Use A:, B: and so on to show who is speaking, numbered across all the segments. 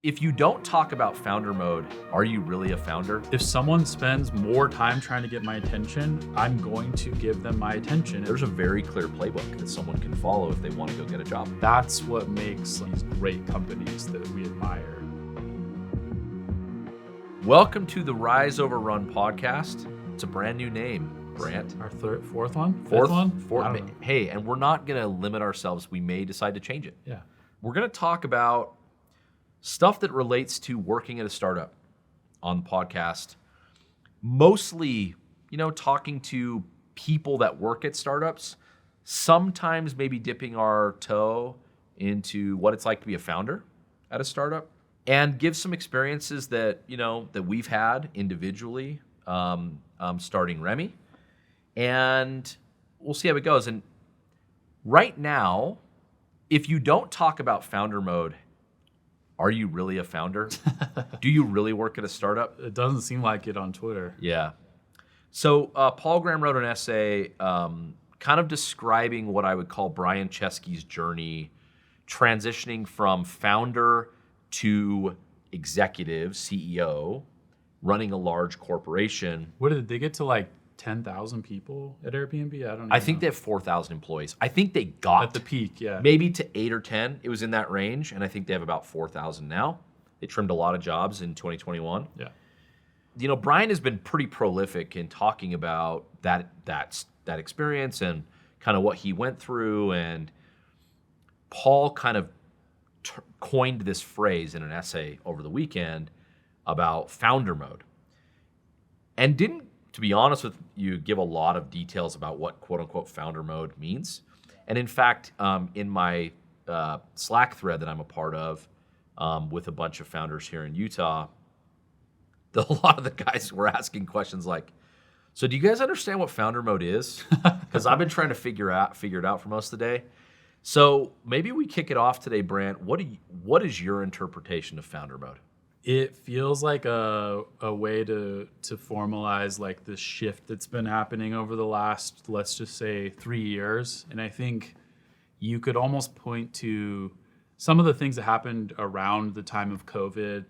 A: If you don't talk about founder mode, are you really a founder?
B: If someone spends more time trying to get my attention, I'm going to give them my attention.
A: There's a very clear playbook that someone can follow if they want to go get a job.
B: That's what makes these great companies that we admire.
A: Welcome to the Rise Over Run podcast. It's a brand new name, Brant.
B: Our fourth one?
A: Fourth
B: Fifth one?
A: Fourth. Hey, and we're not going to limit ourselves. We may decide to change it.
B: Yeah.
A: We're going to talk about stuff that relates to working at a startup on the podcast. Mostly, talking to people that work at startups. Sometimes maybe dipping our toe into what it's like to be a founder at a startup, and give some experiences that that we've had individually, starting Remi, and we'll see how it goes. And right now, if you don't talk about founder mode, are you really a founder? Do you really work at a startup?
B: It doesn't seem like it on Twitter.
A: Yeah. So Paul Graham wrote an essay kind of describing what I would call Brian Chesky's journey, transitioning from founder to executive, CEO, running a large corporation.
B: What did they get to, like 10,000 people at Airbnb? I don't know.
A: I think they have 4,000 employees. I think they got
B: at the peak, yeah.
A: Maybe to 8 or 10. It was in that range, and I think they have about 4,000 now. They trimmed a lot of jobs in 2021.
B: Yeah.
A: Brian has been pretty prolific in talking about that experience and kind of what he went through. And Paul kind of coined this phrase in an essay over the weekend about founder mode, and didn't, to be honest with you, give a lot of details about what quote-unquote founder mode means. And in fact, in my Slack thread that I'm a part of with a bunch of founders here in Utah, a lot of the guys were asking questions like, so do you guys understand what founder mode is? Because I've been trying to figure it out for most of the day. So maybe we kick it off today, Brant. What is your interpretation of founder mode?
B: It feels like a way to formalize like this shift that's been happening over the last, let's just say, 3 years. And I think you could almost point to some of the things that happened around the time of COVID.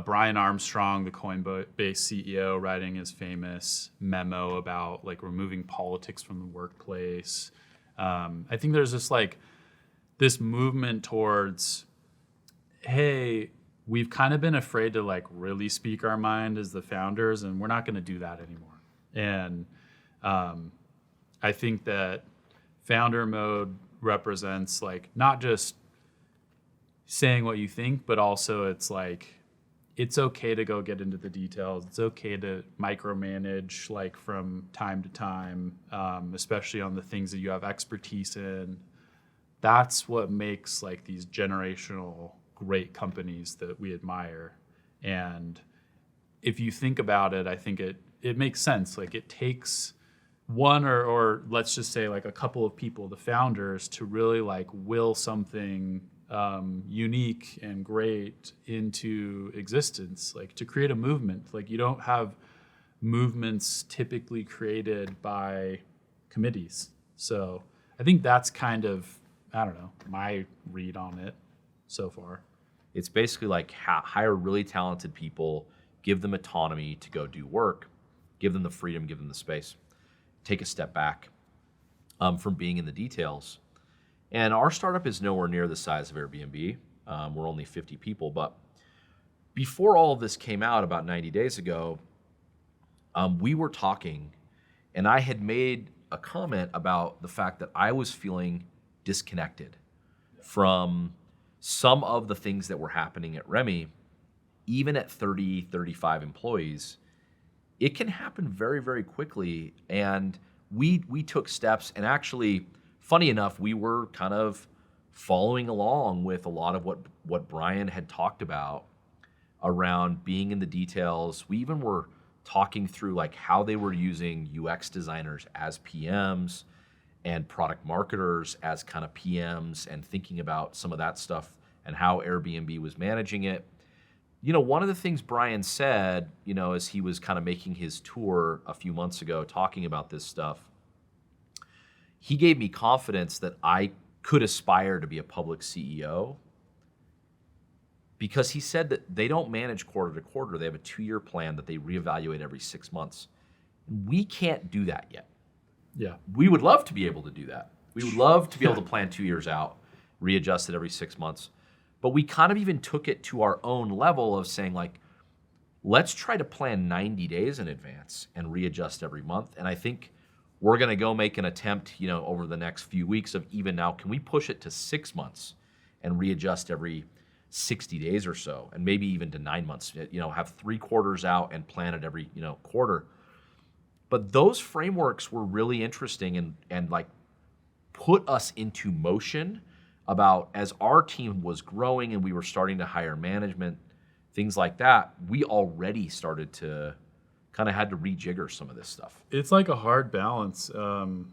B: Brian Armstrong, the Coinbase CEO, writing his famous memo about like removing politics from the workplace. I think there's just like this movement towards, hey, we've kind of been afraid to like really speak our mind as the founders, and we're not going to do that anymore. And I think that founder mode represents like not just saying what you think, but also it's like it's okay to go get into the details. It's okay to micromanage like from time to time, especially on the things that you have expertise in. That's what makes like these generational great companies that we admire. And if you think about it, I think it makes sense. Like it takes one or let's just say like a couple of people, the founders, to really like will something unique and great into existence, like to create a movement. Like you don't have movements typically created by committees. So I think that's kind of, I don't know, my read on it so far.
A: It's basically like hire really talented people, give them autonomy to go do work, give them the freedom, give them the space, take a step back from being in the details. And our startup is nowhere near the size of Airbnb. We're only 50 people. But before all of this came out about 90 days ago, we were talking, and I had made a comment about the fact that I was feeling disconnected from some of the things that were happening at Remi. Even at 30, 35 employees, it can happen very, very quickly. And we took steps, and actually, funny enough, we were kind of following along with a lot of what Brian had talked about around being in the details. We even were talking through like how they were using UX designers as PMs and product marketers as kind of PMs, and thinking about some of that stuff and how Airbnb was managing it. One of the things Brian said, as he was kind of making his tour a few months ago talking about this stuff, he gave me confidence that I could aspire to be a public CEO because he said that they don't manage quarter to quarter. They have a 2-year plan that they reevaluate every 6 months. We can't do that yet.
B: Yeah.
A: We would love to be able to do that. We would love to be able to plan 2 years out, readjust it every 6 months. But we kind of even took it to our own level of saying, like, let's try to plan 90 days in advance and readjust every month. And I think we're going to go make an attempt, over the next few weeks of even now, can we push it to 6 months and readjust every 60 days or so, and maybe even to 9 months, have 3 quarters out and plan it every, quarter. But those frameworks were really interesting and like put us into motion about, as our team was growing and we were starting to hire management, things like that, we already started to kind of had to rejigger some of this stuff.
B: It's like a hard balance. On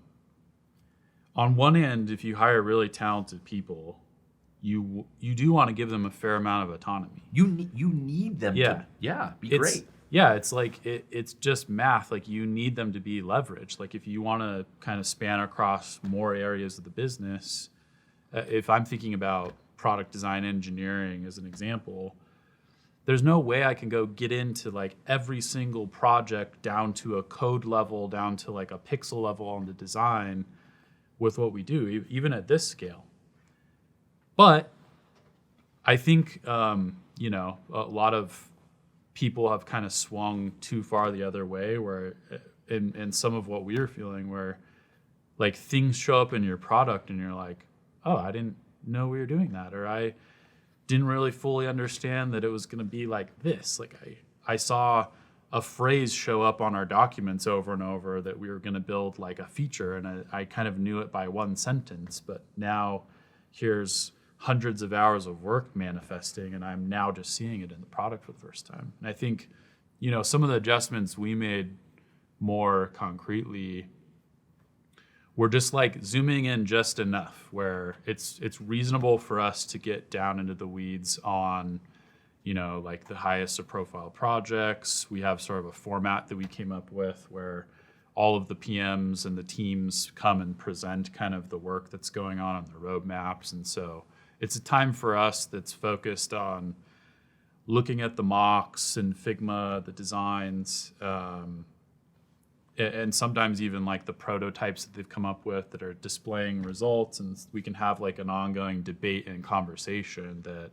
B: one end, if you hire really talented people, you do want to give them a fair amount of autonomy.
A: You need them to be great.
B: Yeah, it's like it's just math. Like, you need them to be leveraged. Like, if you want to kind of span across more areas of the business, if I'm thinking about product design engineering as an example, there's no way I can go get into like every single project down to a code level, down to like a pixel level on the design with what we do, even at this scale. But I think, a lot of people have kind of swung too far the other way, where in some of what we were feeling, where like things show up in your product and you're like, oh, I didn't know we were doing that, or I didn't really fully understand that it was going to be like this. Like I saw a phrase show up on our documents over and over that we were going to build like a feature, and I kind of knew it by one sentence, but now here's hundreds of hours of work manifesting, and I'm now just seeing it in the product for the first time. And I think, some of the adjustments we made more concretely were just like zooming in just enough where it's reasonable for us to get down into the weeds on, like the highest of profile projects. We have sort of a format that we came up with where all of the PMs and the teams come and present kind of the work that's going on the roadmaps. And so it's a time for us that's focused on looking at the mocks and Figma, the designs, and sometimes even like the prototypes that they've come up with that are displaying results, and we can have like an ongoing debate and conversation that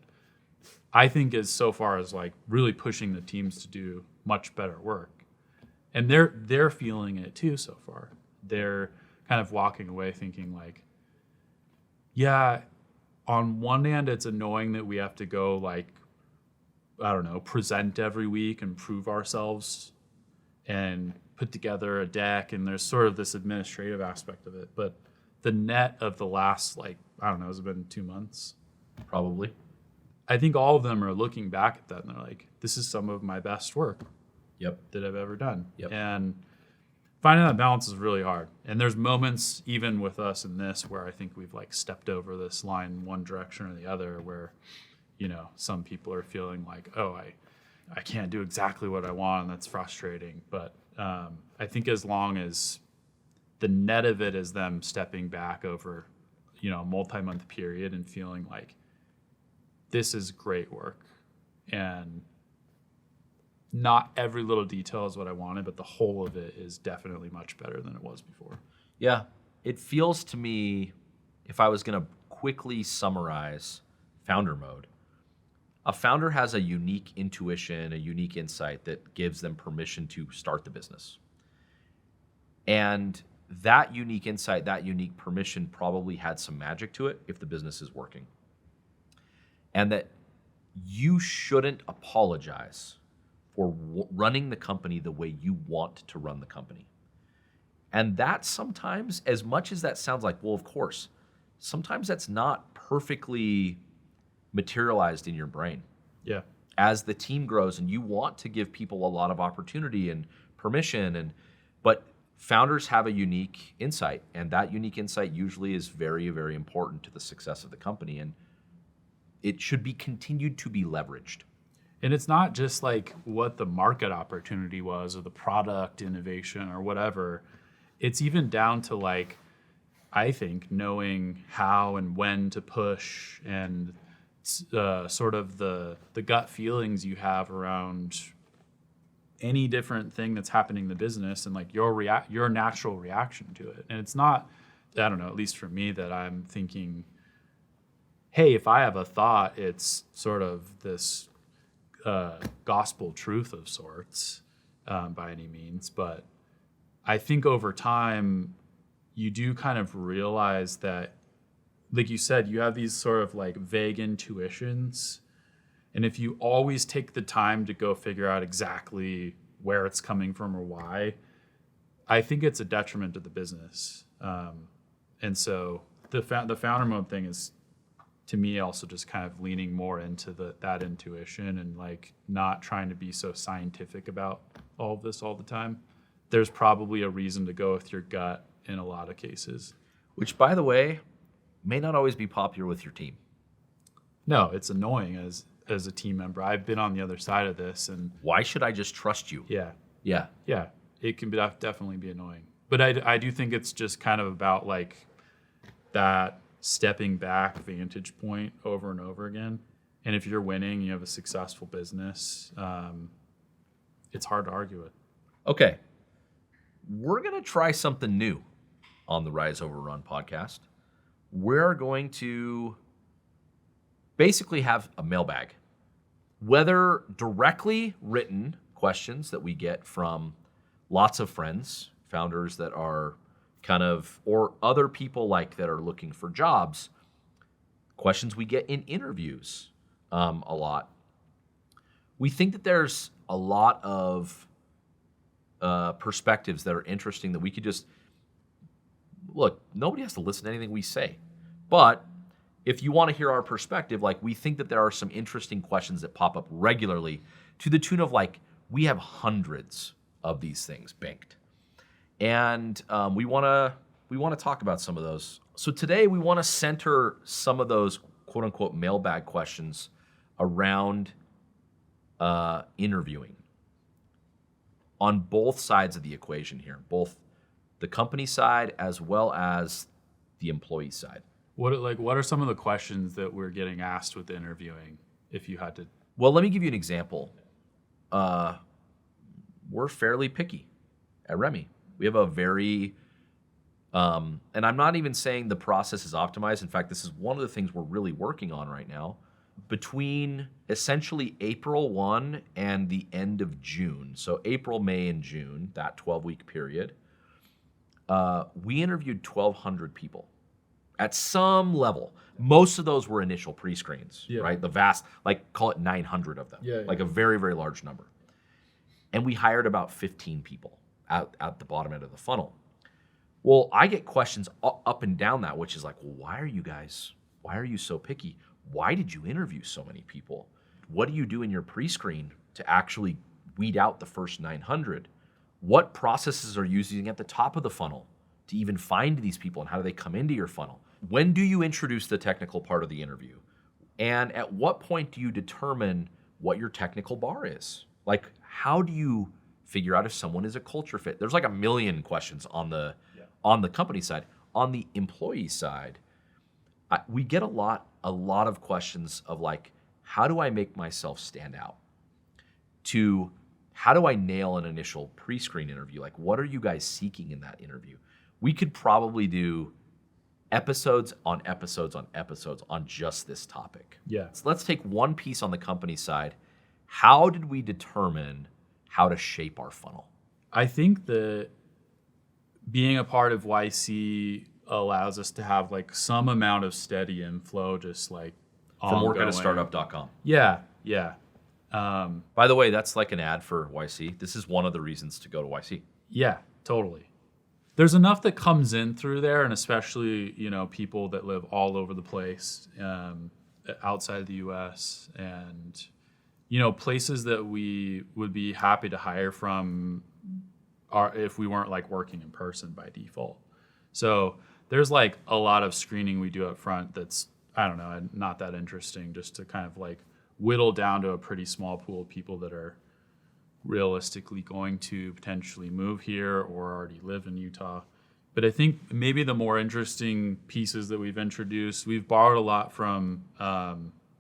B: I think is so far as like really pushing the teams to do much better work. And they're feeling it too so far. They're kind of walking away thinking like, yeah, on one hand, it's annoying that we have to go like, I don't know, present every week and prove ourselves and put together a deck, and there's sort of this administrative aspect of it. But the net of the last, like, I don't know, has it been 2 months?
A: Probably.
B: I think all of them are looking back at that and they're like, this is some of my best work that I've ever done.
A: Yep.
B: And finding that balance is really hard. And there's moments even with us in this where I think we've like stepped over this line one direction or the other, where, some people are feeling like, oh, I can't do exactly what I want, and that's frustrating. But I think as long as the net of it is them stepping back over, a multi-month period and feeling like this is great work, and not every little detail is what I wanted, but the whole of it is definitely much better than it was before.
A: Yeah, it feels to me, if I was going to quickly summarize founder mode, a founder has a unique intuition, a unique insight that gives them permission to start the business. And that unique insight, that unique permission probably had some magic to it if the business is working. And that you shouldn't apologize for running the company the way you want to run the company. And that sometimes, as much as that sounds like, well, of course, sometimes that's not perfectly materialized in your brain.
B: Yeah.
A: As the team grows and you want to give people a lot of opportunity and permission, but founders have a unique insight, and that unique insight usually is very, very important to the success of the company, and it should be continued to be leveraged.
B: And it's not just like what the market opportunity was or the product innovation or whatever. It's even down to like, I think, knowing how and when to push and sort of the gut feelings you have around any different thing that's happening in the business, and like your natural reaction to it. And it's not, I don't know, at least for me, that I'm thinking, hey, if I have a thought, it's sort of this gospel truth of sorts by any means. But I think over time, you do kind of realize that, like you said, you have these sort of like vague intuitions. And if you always take the time to go figure out exactly where it's coming from or why, I think it's a detriment to the business. And so the founder mode thing is, to me, also just kind of leaning more into that intuition and like not trying to be so scientific about all of this all the time. There's probably a reason to go with your gut in a lot of cases.
A: Which, by the way, may not always be popular with your team.
B: No, it's annoying as a team member. I've been on the other side of this, and
A: Why should I just trust you?
B: yeah,
A: Yeah.
B: it can definitely be annoying. But I do think it's just kind of about like that stepping back vantage point over and over again. And if you're winning, you have a successful business, it's hard to argue with.
A: Okay. We're going to try something new on the Rise Over Run podcast. We're going to basically have a mailbag, whether directly written questions that we get from lots of friends, founders that are kind of, or other people like that are looking for jobs, questions we get in interviews a lot. We think that there's a lot of perspectives that are interesting that we could just, look, nobody has to listen to anything we say. But if you want to hear our perspective, like, we think that there are some interesting questions that pop up regularly to the tune of like, we have hundreds of these things banked. And we want to talk about some of those. So today we want to center some of those quote unquote mailbag questions around interviewing on both sides of the equation here, both the company side as well as the employee side.
B: What are some of the questions that we're getting asked with interviewing, if you had to?
A: Well, let me give you an example. We're fairly picky at Remi. We have a very, and I'm not even saying the process is optimized. In fact, this is one of the things we're really working on right now. Between essentially April 1 and the end of June, so April, May, and June, that 12-week period, we interviewed 1,200 people at some level. Most of those were initial pre-screens, right? The vast, like, call it 900 of them, like a very, very large number. And we hired about 15 people at the bottom end of the funnel. Well, I get questions up and down that, which is like, well, why are you so picky? Why did you interview so many people? What do you do in your pre-screen to actually weed out the first 900? What processes are you using at the top of the funnel to even find these people, and how do they come into your funnel? When do you introduce the technical part of the interview? And at what point do you determine what your technical bar is? Like, how do you figure out if someone is a culture fit? There's like a million questions on the company side. On the employee side, we get a lot of questions of like, how do I make myself stand out? To how do I nail an initial pre-screen interview? Like, what are you guys seeking in that interview? We could probably do episodes on episodes on episodes on just this topic.
B: Yeah.
A: So let's take one piece on the company side. How did we determine how to shape our funnel?
B: I think that being a part of YC allows us to have like some amount of steady inflow, just like
A: From
B: ongoing.
A: work at a startup.com.
B: Yeah.
A: By the way, that's like an ad for YC. This is one of the reasons to go to YC.
B: Yeah, totally. There's enough that comes in through there, and especially, people that live all over the place, outside of the U.S. and, places that we would be happy to hire from if we weren't like working in person by default. So there's like a lot of screening we do up front that's, I don't know, not that interesting, just to kind of like whittle down to a pretty small pool of people that are realistically going to potentially move here or already live in Utah. But I think maybe the more interesting pieces that we've introduced, we've borrowed a lot from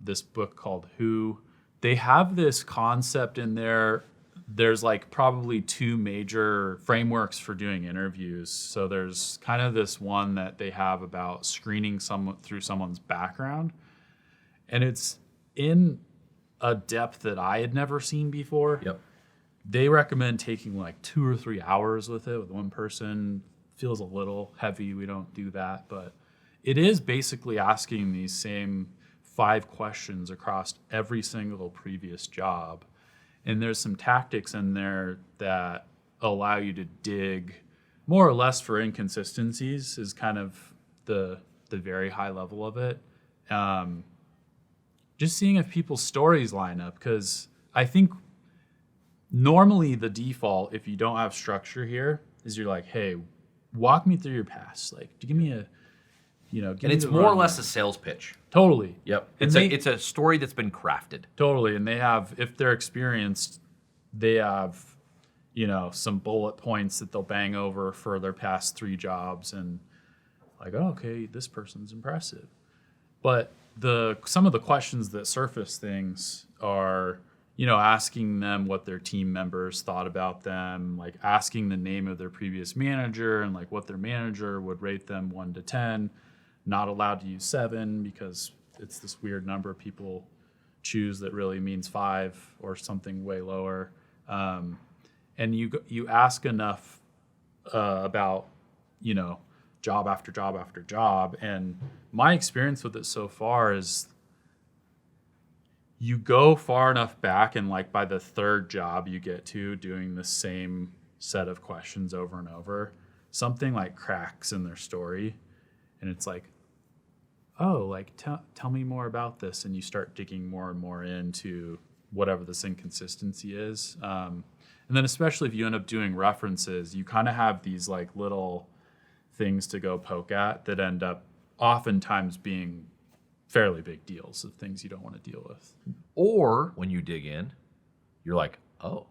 B: this book called Who. They have this concept in there. There's like probably two major frameworks for doing interviews. So there's kind of this one that they have about screening someone through someone's background. And it's in a depth that I had never seen before.
A: Yep.
B: They recommend taking like 2 or 3 hours with it with one person. Feels a little heavy. We don't do that, but it is basically asking these same 5 questions across every single previous job. And there's some tactics in there that allow you to dig more or less for inconsistencies is kind of the very high level of it. Just seeing if people's stories line up, because I think normally the default, if you don't have structure here, is you're like, hey, walk me through your past. Like, give me a, give
A: And
B: me
A: it's
B: the
A: more or
B: rundown.
A: less a sales pitch.
B: Totally.
A: Yep.
B: And
A: It's a story that's been crafted.
B: Totally. And they have, if they're experienced, they have, some bullet points that they'll bang over for their past 3 jobs and like, oh, okay, this person's impressive. But some of the questions that surface things are, asking them what their team members thought about them, like asking the name of their previous manager and like what their manager would rate them 1 to 10. Not allowed to use 7 because it's this weird number people choose that really means 5 or something way lower. And you ask enough about, job after job after job. And my experience with it so far is you go far enough back and like by the 3rd job you get to doing the same set of questions over and over, something like cracks in their story. And it's like, oh, like tell me more about this. And you start digging more and more into whatever this inconsistency is. And then especially if you end up doing references, you kind of have these like little things to go poke at that end up oftentimes being fairly big deals of things you don't want to deal with.
A: Or when you dig in, you're like, oh,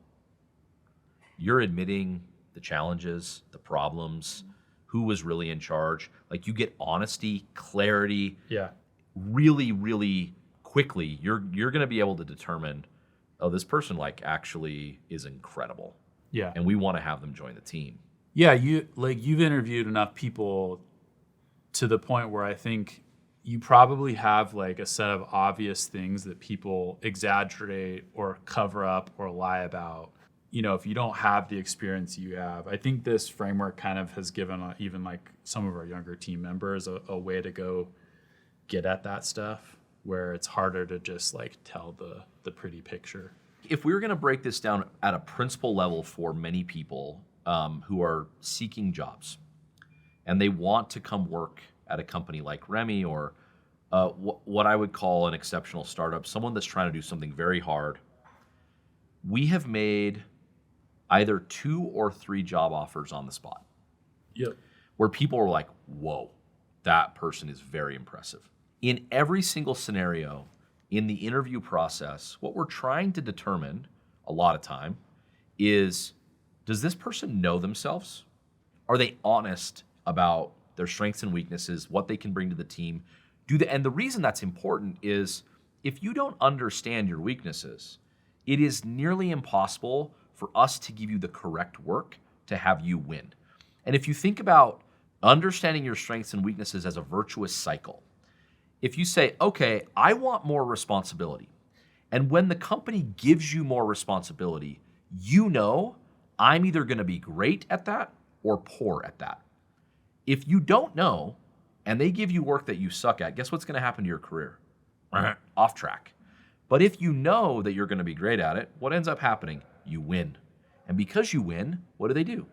A: you're admitting the challenges, the problems, who was really in charge. Like you get honesty, clarity.
B: Yeah.
A: Really, really quickly. You're going to be able to determine, oh, this person like actually is incredible.
B: Yeah.
A: And we want to have them join the team.
B: Yeah, you've interviewed enough people to the point where I think you probably have like a set of obvious things that people exaggerate or cover up or lie about. If you don't have the experience you have, I think this framework kind of has given even like some of our younger team members a way to go get at that stuff where it's harder to just like tell the pretty picture.
A: If we were going to break this down at a principal level for many people who are seeking jobs and they want to come work at a company like Remi or what I would call an exceptional startup, someone that's trying to do something very hard, we have made either 2 or 3 job offers on the spot.
B: Yep.
A: Where people are like, whoa, that person is very impressive. In every single scenario in the interview process, what we're trying to determine a lot of time is, does this person know themselves? Are they honest about their strengths and weaknesses, what they can bring to the team? And the reason that's important is if you don't understand your weaknesses, it is nearly impossible for us to give you the correct work to have you win. And if you think about understanding your strengths and weaknesses as a virtuous cycle, if you say, okay, I want more responsibility, and when the company gives you more responsibility, I'm either going to be great at that or poor at that. If you don't know, and they give you work that you suck at, guess what's going to happen to your career? Off track. But if you know that you're going to be great at it, what ends up happening? You win. And because you win, what do?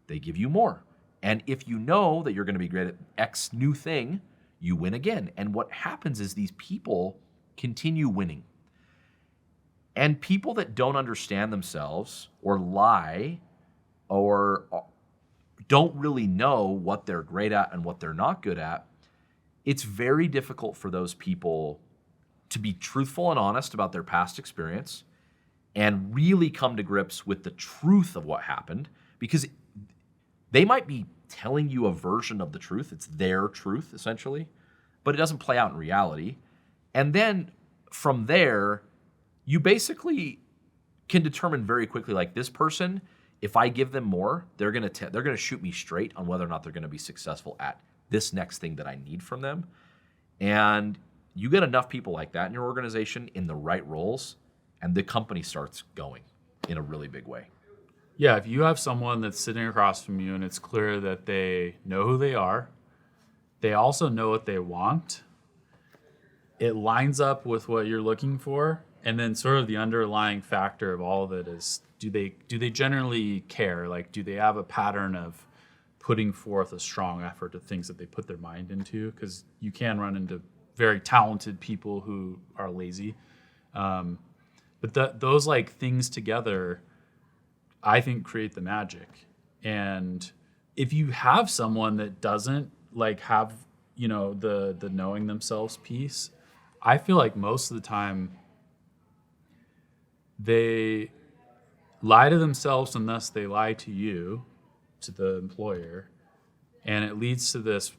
A: They give you more. And if you know that you're going to be great at X new thing, you win again. And what happens is these people continue winning. And people that don't understand themselves or lie or don't really know what they're great at and what they're not good at, it's very difficult for those people to be truthful and honest about their past experience and really come to grips with the truth of what happened, because they might be telling you a version of the truth. It's their truth, essentially, but it doesn't play out in reality. And then from there, you basically can determine very quickly, like, this person, if I give them more, they're gonna shoot me straight on whether or not they're gonna be successful at this next thing that I need from them. And you get enough people like that in your organization in the right roles, and the company starts going in a really big way.
B: Yeah, if you have someone that's sitting across from you and it's clear that they know who they are, they also know what they want, it lines up with what you're looking for, and then sort of the underlying factor of all of it is, do they generally care? Like, do they have a pattern of putting forth a strong effort to things that they put their mind into? Because you can run into very talented people who are lazy. But those like things together, I think, create the magic. And if you have someone that doesn't like have, the knowing themselves piece, I feel like most of the time they lie to themselves, and thus they lie to you, to the employer. And it leads to this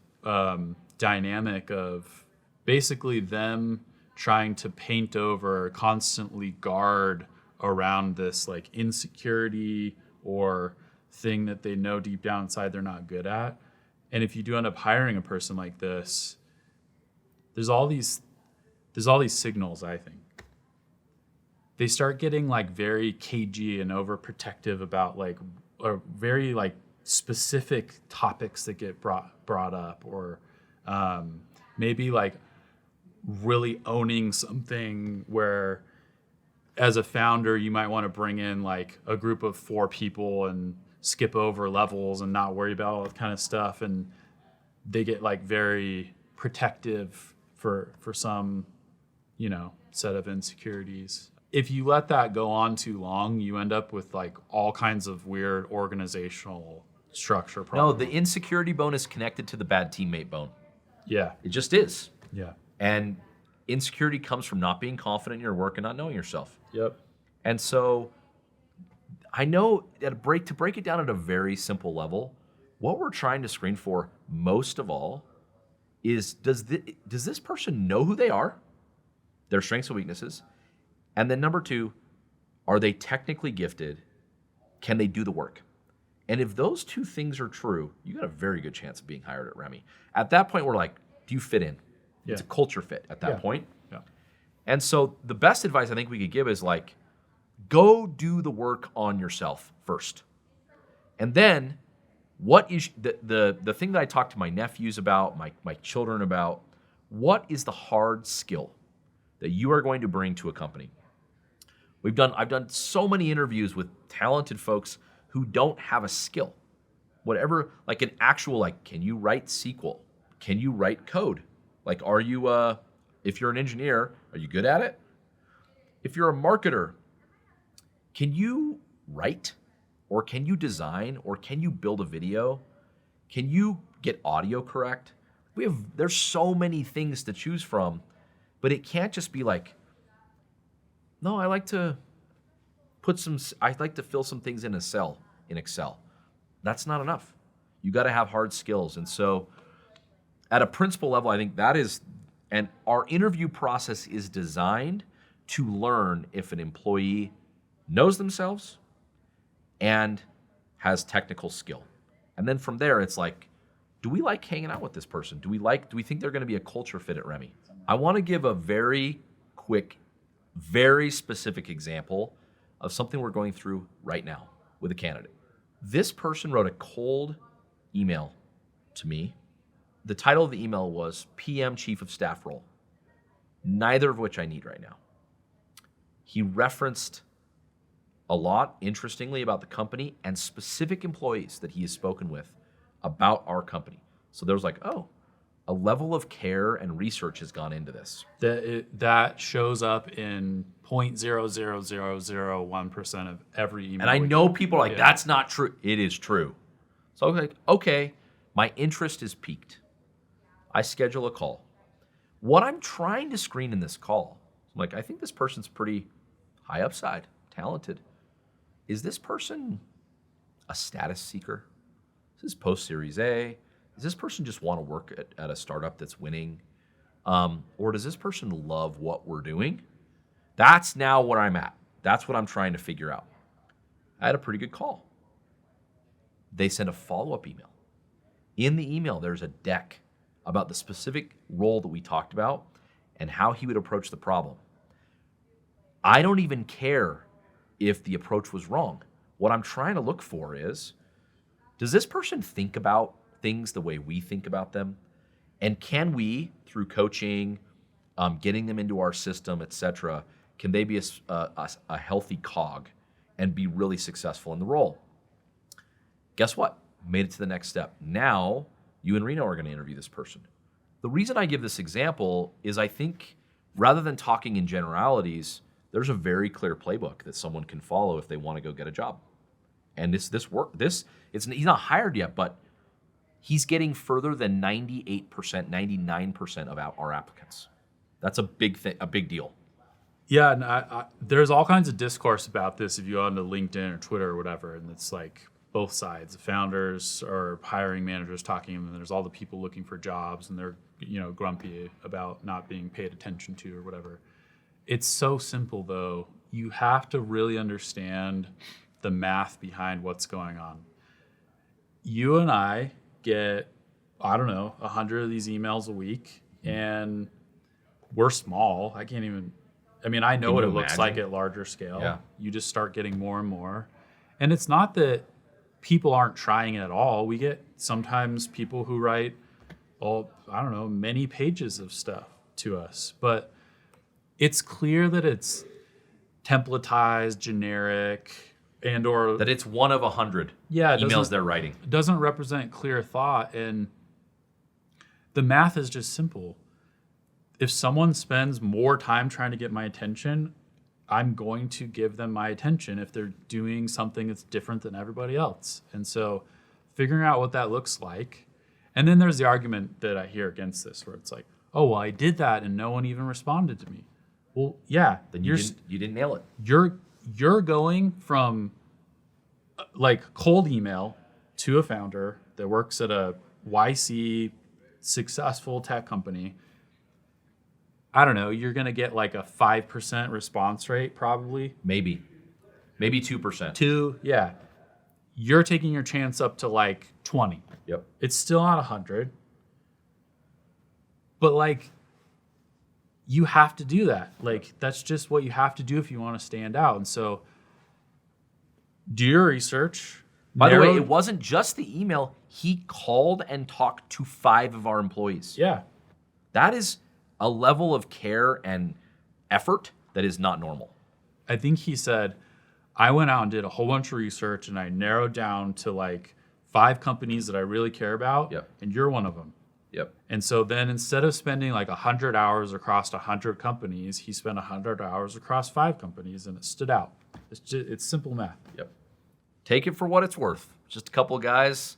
B: dynamic of basically them trying to paint over, constantly guard around this like insecurity or thing that they know deep down inside they're not good at. And if you do end up hiring a person like this, there's all these signals, I think. They start getting like very cagey and overprotective about like very like specific topics that get brought up, or maybe like really owning something where as a founder you might want to bring in like a group of 4 people and skip over levels and not worry about all that kind of stuff, and they get like very protective for some set of insecurities. If you let that go on too long, you end up with like all kinds of weird organizational structure problems.
A: No, the insecurity bone is connected to the bad teammate bone.
B: Yeah.
A: It just is.
B: Yeah.
A: And insecurity comes from not being confident in your work and not knowing yourself.
B: Yep.
A: And so I know to break it down at a very simple level, what we're trying to screen for most of all is, does this person know who they are, their strengths and weaknesses? And then number 2, are they technically gifted? Can they do the work? And if those 2 things are true, you got a very good chance of being hired at Remi. At that point, we're like, do you fit in?
B: Yeah.
A: It's a culture fit at that point.
B: Yeah.
A: And so the best advice I think we could give is like, go do the work on yourself first. And then what is the thing that I talk to my nephews about, my children about, what is the hard skill that you are going to bring to a company? I've done so many interviews with talented folks who don't have a skill. Whatever, like an actual, like, can you write SQL? Can you write code? Like, are you, if you're an engineer, are you good at it? If you're a marketer, can you write? Or can you design? Or can you build a video? Can you get audio correct? There's so many things to choose from, but it can't just be like, no, I like to fill some things in Excel. That's not enough. You got to have hard skills. And so at a principal level, I think that is, and our interview process is designed to learn if an employee knows themselves and has technical skill. And then from there, it's like, do we like hanging out with this person? Do we think they're going to be a culture fit at Remi? I want to give a very quick, very specific example of something we're going through right now with a candidate. This person wrote a cold email to me. The title of the email was PM Chief of Staff role, neither of which I need right now. He referenced a lot, interestingly, about the company and specific employees that he has spoken with about our company. So there was like, oh, a level of care and research has gone into this.
B: That shows up in 0.00001% of every email.
A: And I know people are like, that's not true. It is true. So I'm like, okay, my interest is piqued. I schedule a call. What I'm trying to screen in this call, I'm like, I think this person's pretty high upside, talented. Is this person a status seeker? Is this post-Series A? Does this person just want to work at a startup that's winning? Or does this person love what we're doing? That's now where I'm at. That's what I'm trying to figure out. I had a pretty good call. They sent a follow-up email. In the email, there's a deck about the specific role that we talked about and how he would approach the problem. I don't even care if the approach was wrong. What I'm trying to look for is, does this person think about things the way we think about them? And can we, through coaching, getting them into our system, etc., can they be a healthy cog and be really successful in the role? Guess what? Made it to the next step. Now, you and Reno are going to interview this person. The reason I give this example is I think rather than talking in generalities, there's a very clear playbook that someone can follow if they want to go get a job. And he's not hired yet, but he's getting further than 98%, 99% of our applicants. That's a big thing, a big deal.
B: Yeah, and there's all kinds of discourse about this if you go onto LinkedIn or Twitter or whatever, and it's like both sides, the founders or hiring managers talking, and then there's all the people looking for jobs, and they're grumpy about not being paid attention to or whatever. It's so simple, though. You have to really understand the math behind what's going on. You and I get, 100 of these emails a week, and we're small. I know what it looks like at larger scale.
A: Yeah.
B: You just start getting more and more. And it's not that people aren't trying it at all. We get sometimes people who write, many pages of stuff to us. But it's clear that it's templatized, generic, and or
A: that it's one of 100 emails they're writing.
B: It doesn't represent clear thought. And the math is just simple. If someone spends more time trying to get my attention, I'm going to give them my attention if they're doing something that's different than everybody else. And so figuring out what that looks like. And then there's the argument that I hear against this where it's like, oh, well, I did that and no one even responded to me. Well, yeah.
A: Then you didn't nail it.
B: You're going from like cold email to a founder that works at a YC successful tech company. I don't know, you're going to get like a 5% response rate probably.
A: Maybe 2%.
B: 2, yeah. You're taking your chance up to like 20.
A: Yep.
B: It's still not 100. But like, you have to do that. Like, that's just what you have to do if you want to stand out. And so do your research.
A: By the way, it wasn't just the email. He called and talked to 5 of our employees.
B: Yeah.
A: That is a level of care and effort that is not normal.
B: I think he said, I went out and did a whole bunch of research and I narrowed down to like 5 companies that I really care about.
A: Yep.
B: And you're one of them.
A: Yep.
B: And so then instead of spending like 100 hours across 100 companies, he spent 100 hours across 5 companies and it stood out. It's simple math.
A: Yep. Take it for what it's worth. Just a couple of guys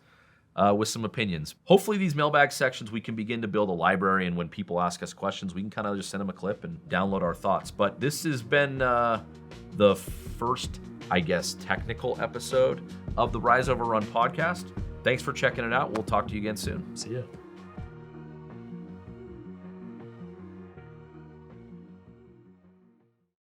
A: with some opinions. Hopefully these mailbag sections, we can begin to build a library, and when people ask us questions, we can kind of just send them a clip and download our thoughts. But this has been the first, technical episode of the Rise Over Run podcast. Thanks for checking it out. We'll talk to you again soon.
B: See ya.